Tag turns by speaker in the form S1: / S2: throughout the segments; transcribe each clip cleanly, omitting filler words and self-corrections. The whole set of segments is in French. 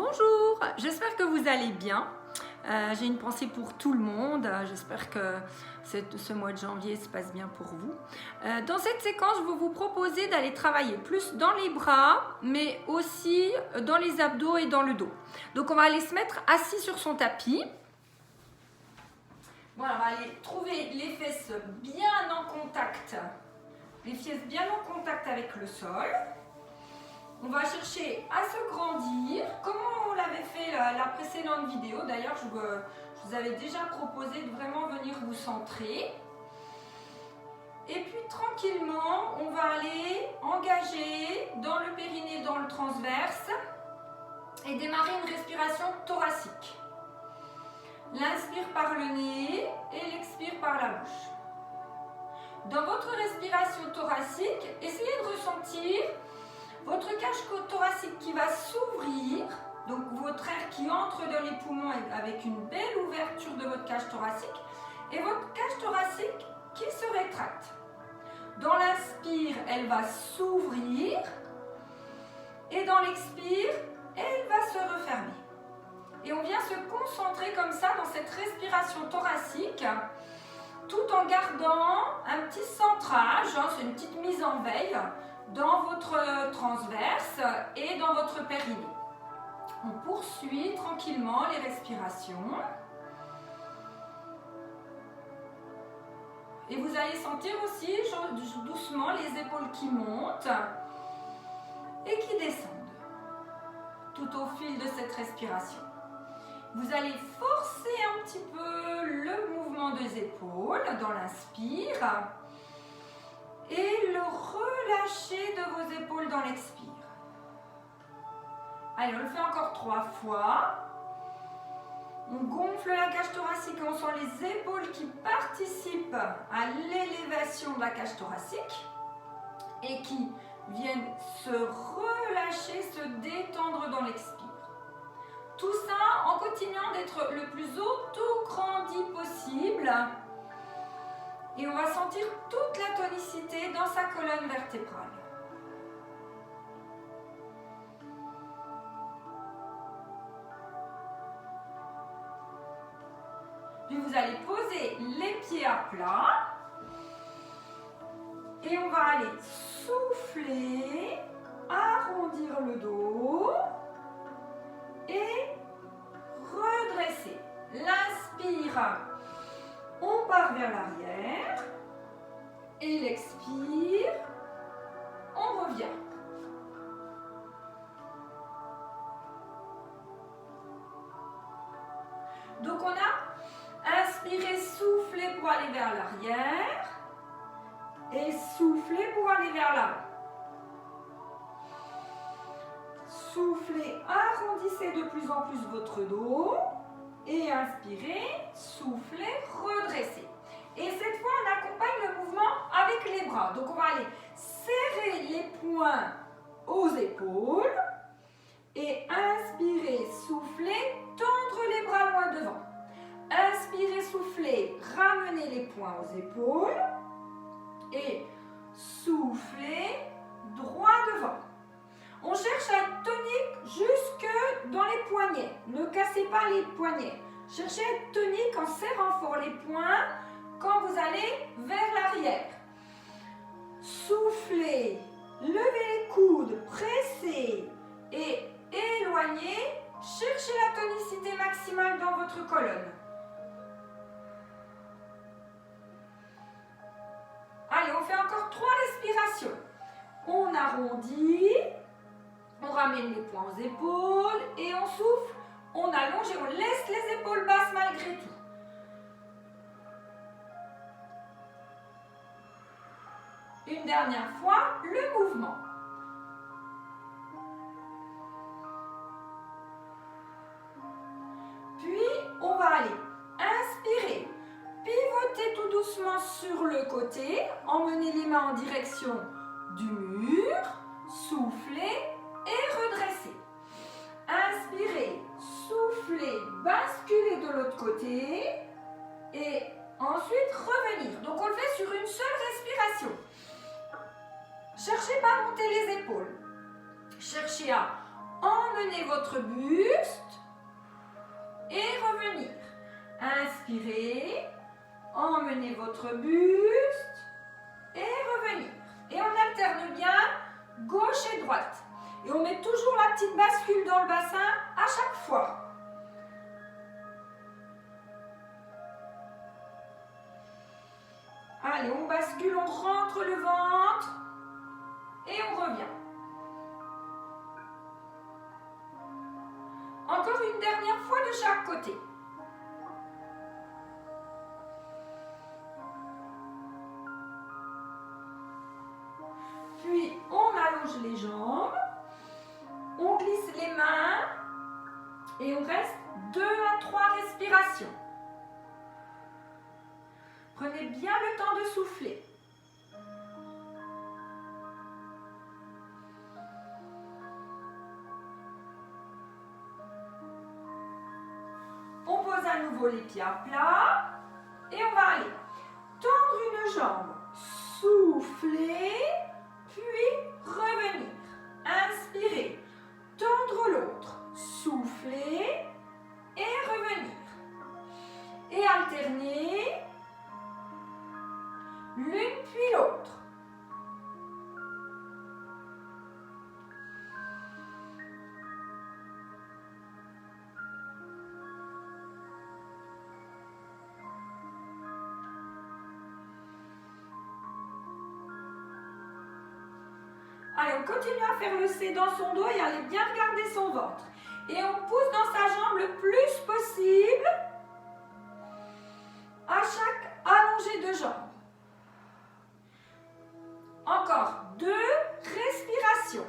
S1: Bonjour, j'espère que vous allez bien. J'ai une pensée pour tout le monde. J'espère que ce mois de janvier se passe bien pour vous. Dans cette séquence, je vais vous proposer d'aller travailler plus dans les bras, mais aussi dans les abdos et dans le dos. Donc on va aller se mettre assis sur son tapis. Voilà, on va aller trouver les fesses bien en contact. Les fesses bien en contact avec le sol. On va chercher à se grandir, comme on l'avait fait la précédente vidéo. D'ailleurs, je vous avais déjà proposé de vraiment venir vous centrer. Et puis, tranquillement, on va aller engager dans le périnée, dans le transverse et démarrer une respiration thoracique. L'inspire par le nez et l'expire par la bouche. Dans votre respiration thoracique, essayez de ressentir votre cage thoracique qui va s'ouvrir, donc votre air qui entre dans les poumons avec une belle ouverture de votre cage thoracique, et votre cage thoracique qui se rétracte. Dans l'inspire, elle va s'ouvrir, et dans l'expire, elle va se refermer. Et on vient se concentrer comme ça dans cette respiration thoracique, tout en gardant un petit centrage, c'est une petite mise en veille, dans votre transverse et dans votre périnée. On poursuit tranquillement les respirations. Et vous allez sentir aussi doucement les épaules qui montent et qui descendent tout au fil de cette respiration. Vous allez forcer un petit peu le mouvement des épaules dans l'inspire et le relâcher de vos épaules dans l'expire. Allez, on le fait encore 3 fois. On gonfle la cage thoracique et on sent les épaules qui participent à l'élévation de la cage thoracique et qui viennent se relâcher, se détendre dans l'expire. Tout ça en continuant d'être le plus auto-grandi possible. Et on va sentir toute la tonicité dans sa colonne vertébrale. Puis vous allez poser les pieds à plat. Et on va aller souffler, arrondir le dos et redresser. L'inspire. On part vers l'arrière et l'expire, on revient. Donc on a inspiré, soufflé pour aller vers l'arrière et soufflé pour aller vers l'avant. Soufflez, arrondissez de plus en plus votre dos. Et inspirez, soufflez, redressez. Et cette fois, on accompagne le mouvement avec les bras. Donc, on va aller serrer les poings aux épaules. Et inspirez, soufflez, tendre les bras loin devant. Inspirez, soufflez, ramenez les poings aux épaules. Et soufflez, droit devant. On cherche à être tonique jusque dans les poignets. Ne cassez pas les poignets. Cherchez à être tonique en serrant fort les poings quand vous allez vers l'arrière. Soufflez, levez les coudes, pressez et éloignez. Cherchez la tonicité maximale dans votre colonne. Allez, on fait encore 3 respirations. On arrondit. On ramène les poings aux épaules et on souffle, on allonge et on laisse les épaules basses malgré tout. Une dernière fois, le mouvement. Puis, on va aller inspirer, pivoter tout doucement sur le côté, emmener les mains en direction du mur, souffler et redresser. Inspirez, soufflez, basculez de l'autre côté et ensuite revenir. Donc on le fait sur une seule respiration. Cherchez pas à monter les épaules. Cherchez à Emmenez votre buste et revenir. Inspirez, emmenez votre buste et revenir. Et on alterne bien gauche et droite. Et on met toujours la petite bascule dans le bassin à chaque fois. Allez, on bascule, on rentre le ventre et on revient. Encore une dernière fois de chaque côté. Puis on allonge les jambes, on glisse les mains et on reste 2 à 3 respirations. Prenez bien le temps de souffler. On pose à nouveau les pieds à plat et on va aller tendre une jambe, souffler, puis revenir. Inspirez, tendre l'autre, souffler et revenir. Et alterner l'une puis l'autre. Allez, on continue à faire le C dans son dos et allez bien regarder son ventre. Et on pousse dans sa jambe le plus possible à chaque allongée de jambe. Encore 2 respirations.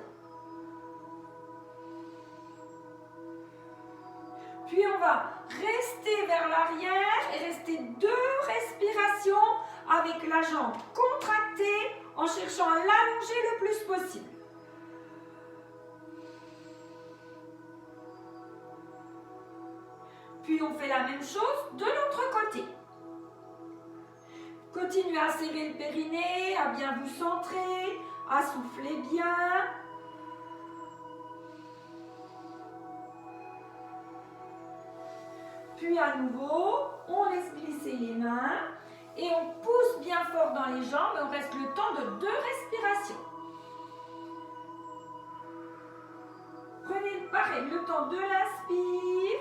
S1: Puis on va rester vers l'arrière et rester 2 respirations avec la jambe contractée en cherchant à l'allonger le plus possible. Puis on fait la même chose de l'autre côté. Continuez à serrer le périnée, à bien vous centrer, à souffler bien. Puis à nouveau, on laisse glisser les mains et on pousse bien fort dans les jambes et on reste le temps de 2 respirations. Prenez pareil le temps de l'inspire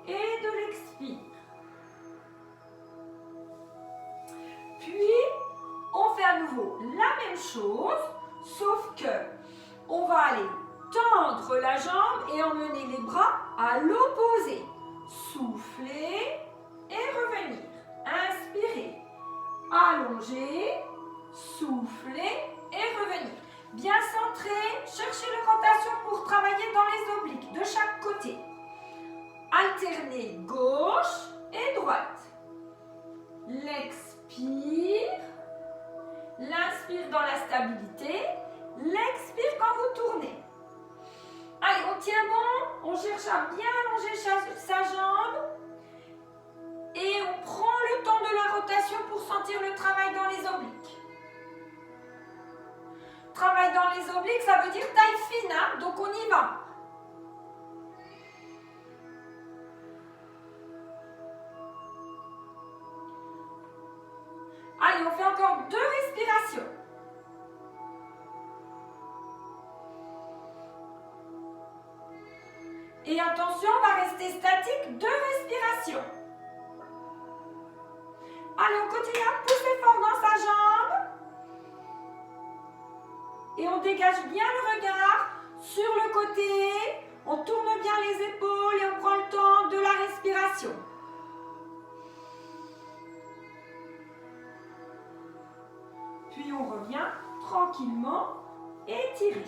S1: et de l'expire. Puis, on fait à nouveau la même chose, sauf que on va aller tendre la jambe et emmener les bras à l'opposé. Souffler et revenir. Inspirez, allongez, soufflez et revenir. Bien centré, cherchez une rotation pour travailler dans les obliques de chaque côté. Alternez gauche et droite. L'expire, l'inspire dans la stabilité, l'expire quand vous tournez. Allez, on tient bon, on cherche à bien allonger sa jambe et on prend le temps de la rotation pour sentir le travail dans les obliques. Travail dans les obliques, ça veut dire taille fine, hein, donc on y va. Allez, on fait encore 2 respirations. Et attention, on va rester statique, 2 respirations. Allez, on continue à pousser fort dans sa jambe. Et on dégage bien le regard sur le côté. On tourne bien les épaules et on prend le temps de la respiration. Puis on revient tranquillement étiré.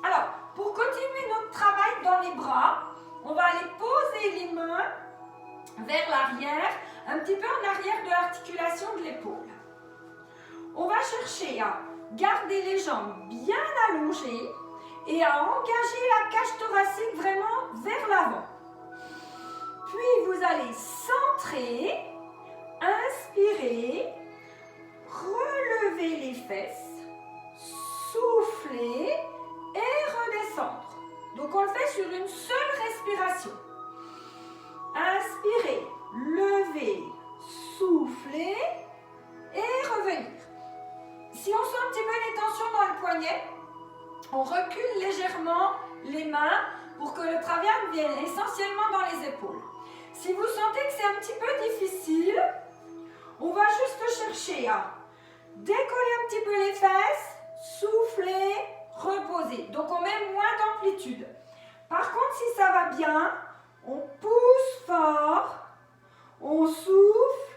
S1: Alors, pour continuer notre travail dans les bras, on va aller poser les mains vers l'arrière, un petit peu en arrière de l'articulation de l'épaule. On va chercher à garder les jambes bien allongées et à engager la cage thoracique vraiment vers l'avant. Puis vous allez centrer, inspirer, relever les fesses une seule respiration. Inspirez, levez, soufflez et revenir. Si on sent un petit peu les tensions dans le poignet, on recule légèrement les mains pour que le traviat vienne essentiellement dans les épaules. Si vous sentez que c'est un petit peu difficile, on va juste chercher à décoller un petit peu les fesses, souffler, reposer. Donc on met moins d'amplitude. Par contre, si ça va bien, on pousse fort, on souffle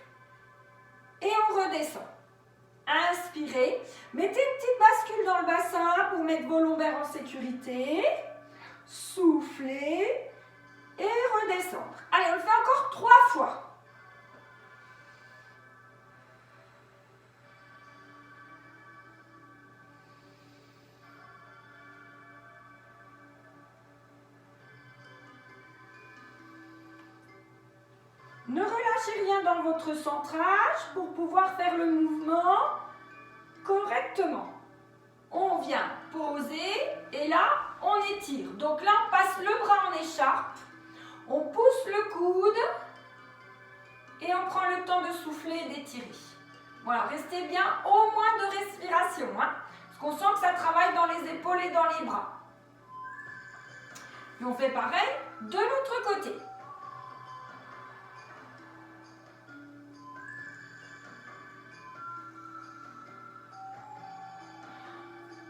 S1: et on redescend. Inspirez. Mettez une petite bascule dans le bassin pour mettre vos lombaires en sécurité. Soufflez et redescendre. Allez, on le fait encore 3 fois. Ne relâchez rien dans votre centrage pour pouvoir faire le mouvement correctement. On vient poser et là, on étire. Donc là, on passe le bras en écharpe, on pousse le coude et on prend le temps de souffler et d'étirer. Voilà, restez bien au moins de respiration, hein, parce qu'on sent que ça travaille dans les épaules et dans les bras. Et on fait pareil de l'autre côté.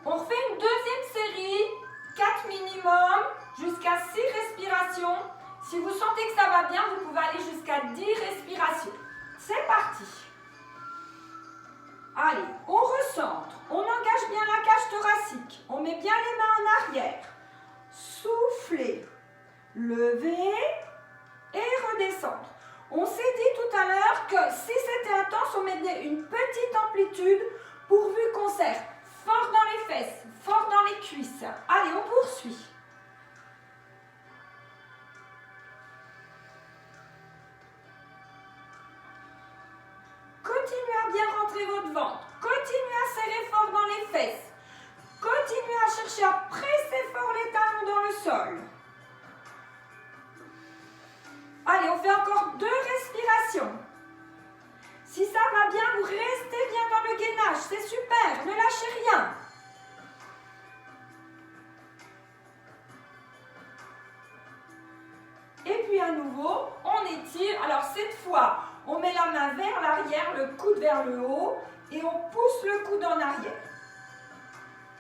S1: On refait une deuxième série, 4 minimum, jusqu'à 6 respirations. Si vous sentez que ça va bien, vous pouvez aller jusqu'à 10 respirations. C'est parti. Allez, on recentre, on engage bien la cage thoracique, on met bien les mains en arrière. Soufflez, levez et redescendre. On s'est dit tout à l'heure que si c'était intense, on mettait une petite amplitude pourvu qu'on serre fort dans les fesses, fort dans les cuisses. Allez, on poursuit. Continuez à bien rentrer votre ventre. Continuez à serrer fort dans les fesses. Continuez à chercher à presser fort les talons dans le sol. Allez, on fait encore 2 respirations. Si ça va bien, vous restez bien dans le gainage. C'est super, ne lâchez rien. Et puis à nouveau, on étire. Alors cette fois, on met la main vers l'arrière, le coude vers le haut et on pousse le coude en arrière.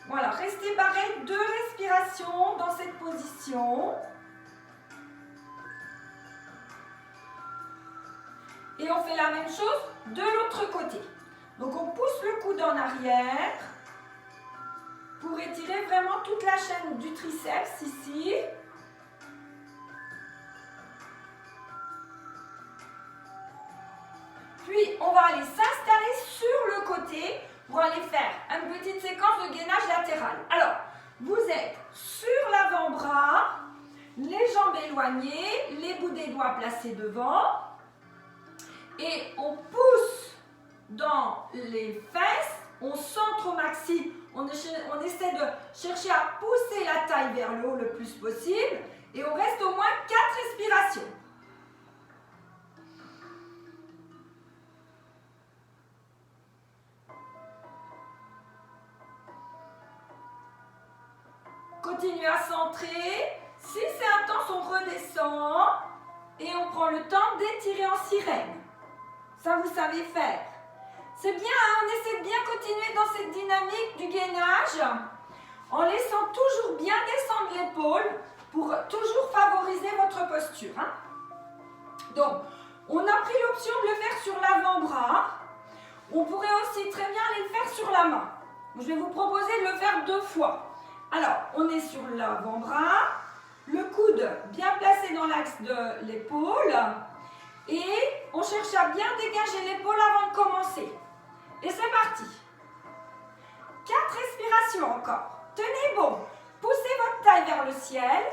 S1: Voilà, restez pareil, 2 respirations dans cette position. Et on fait la même chose de l'autre côté. Donc on pousse le coude en arrière pour étirer vraiment toute la chaîne du triceps ici. Puis on va aller s'installer sur le côté pour aller faire une petite séquence de gainage latéral. Alors, vous êtes sur l'avant-bras, les jambes éloignées, les bouts des doigts placés devant. Et on pousse dans les fesses, on centre au maxi, on essaie de chercher à pousser la taille vers le haut le plus possible et on reste au moins 4 respirations. Continuez à centrer, si c'est intense on redescend et on prend le temps d'étirer en sirène. Ça, vous savez faire. C'est bien, hein, on essaie de bien continuer dans cette dynamique du gainage en laissant toujours bien descendre l'épaule pour toujours favoriser votre posture. Hein. Donc, on a pris l'option de le faire sur l'avant-bras. On pourrait aussi très bien aller le faire sur la main. Je vais vous proposer de le faire 2 fois. Alors, on est sur l'avant-bras, le coude bien placé dans l'axe de l'épaule. Et on cherche à bien dégager l'épaule avant de commencer. Et c'est parti. 4 respirations encore. Tenez bon. Poussez votre taille vers le ciel.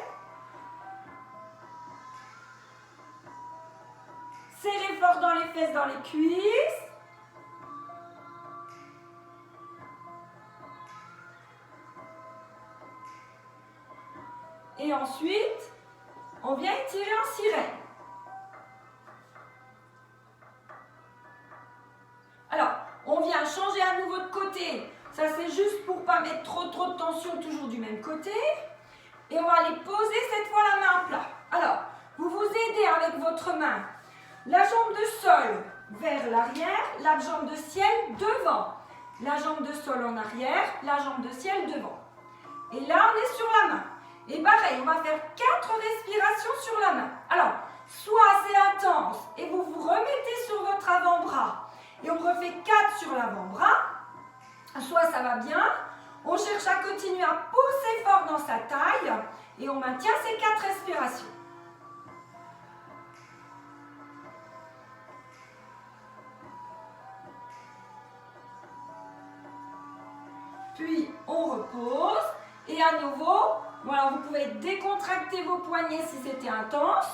S1: Serrez fort dans les fesses, dans les cuisses. Et ensuite, on vient étirer en sirène. Alors, on vient changer à nouveau de côté. Ça, c'est juste pour ne pas mettre trop de tension, toujours du même côté. Et on va aller poser cette fois la main à plat. Alors, vous vous aidez avec votre main. La jambe de sol vers l'arrière, la jambe de ciel devant. La jambe de sol en arrière, la jambe de ciel devant. Et là, on est sur la main. Et pareil, on va faire 4 respirations sur la main. Alors, soit c'est intense et vous vous remettez sur votre avant-bras et on refait 4 sur l'avant-bras, soit ça va bien, on cherche à continuer à pousser fort dans sa taille et on maintient ces 4 respirations. Puis on repose et à nouveau, voilà, vous pouvez décontracter vos poignets si c'était intense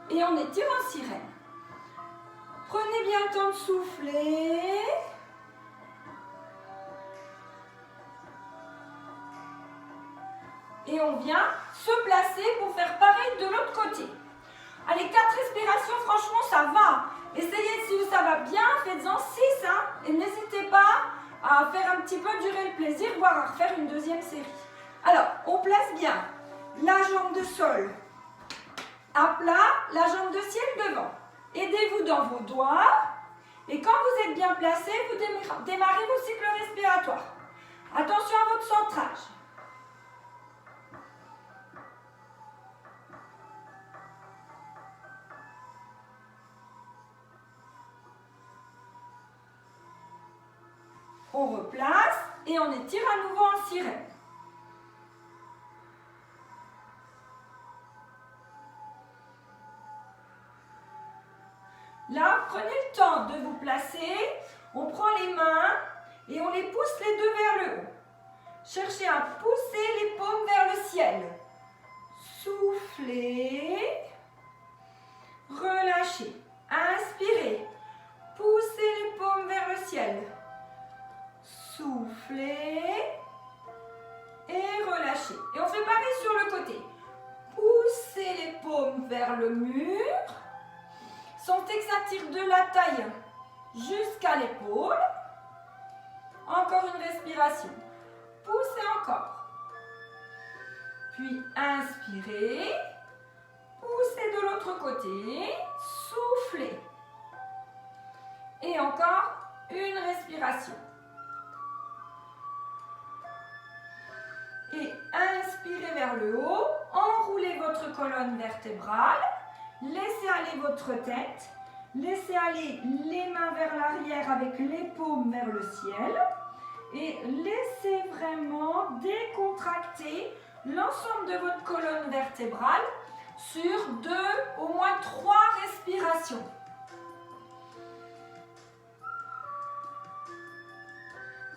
S1: et on étire en sirène. Prenez bien le temps de souffler. Et on vient se placer pour faire pareil de l'autre côté. Allez, 4 respirations, franchement, ça va. Essayez, si ça va bien, faites-en 6. Hein, et n'hésitez pas à faire un petit peu durer le plaisir, voire à refaire une deuxième série. Alors, on place bien la jambe de sol à plat, la jambe de ciel devant. Aidez-vous dans vos doigts. Et quand vous êtes bien placé, vous démarrez vos cycles respiratoires. Attention à votre centrage. On replace et on étire à nouveau en sirène. Là, prenez le temps de vous placer. On prend les mains et on les pousse les deux vers le haut. Cherchez à pousser les paumes vers le ciel. Soufflez. Relâchez. Inspirez. Poussez les paumes vers le ciel. Soufflez et relâchez. Et on fait pareil sur le côté. Poussez les paumes vers le mur. Sentez que ça tire de la taille jusqu'à l'épaule. Encore une respiration. Poussez encore. Puis inspirez. Poussez de l'autre côté. Soufflez. Et encore une respiration. Et inspirez vers le haut, enroulez votre colonne vertébrale, laissez aller votre tête, laissez aller les mains vers l'arrière avec les paumes vers le ciel et laissez vraiment décontracter l'ensemble de votre colonne vertébrale sur au moins 3 respirations.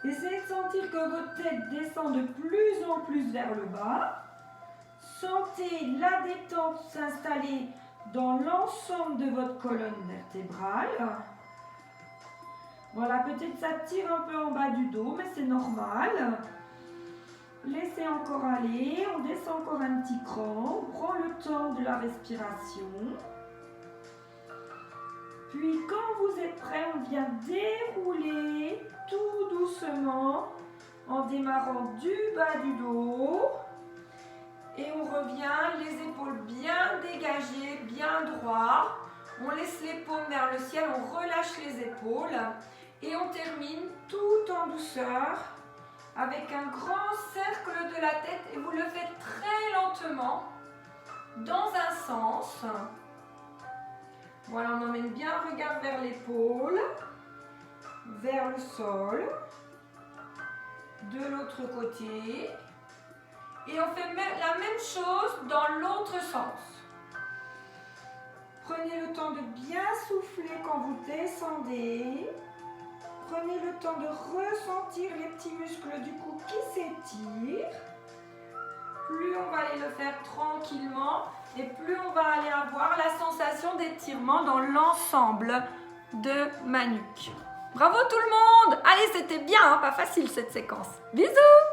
S1: Essayez de sentir que votre tête descend de plus en plus vers le bas. Sentez la détente s'installer dans l'ensemble de votre colonne vertébrale. Voilà, peut-être ça tire un peu en bas du dos, mais c'est normal. Laissez encore aller, on descend encore un petit cran, on prend le temps de la respiration. Puis quand vous êtes prêt, on vient dérouler tout doucement en démarrant du bas du dos. Et on revient, les épaules bien dégagées, bien droit. On laisse les paumes vers le ciel, on relâche les épaules. Et on termine tout en douceur avec un grand cercle de la tête. Et vous le faites très lentement dans un sens. Voilà, on emmène bien le regard vers l'épaule, vers le sol, de l'autre côté. Et on fait la même chose dans l'autre sens. Prenez le temps de bien souffler quand vous descendez. Prenez le temps de ressentir les petits muscles du cou qui s'étirent. Plus on va aller le faire tranquillement et plus on va aller avoir la sensation d'étirement dans l'ensemble de ma nuque. Bravo tout le monde! Allez, c'était bien, hein, pas facile cette séquence. Bisous!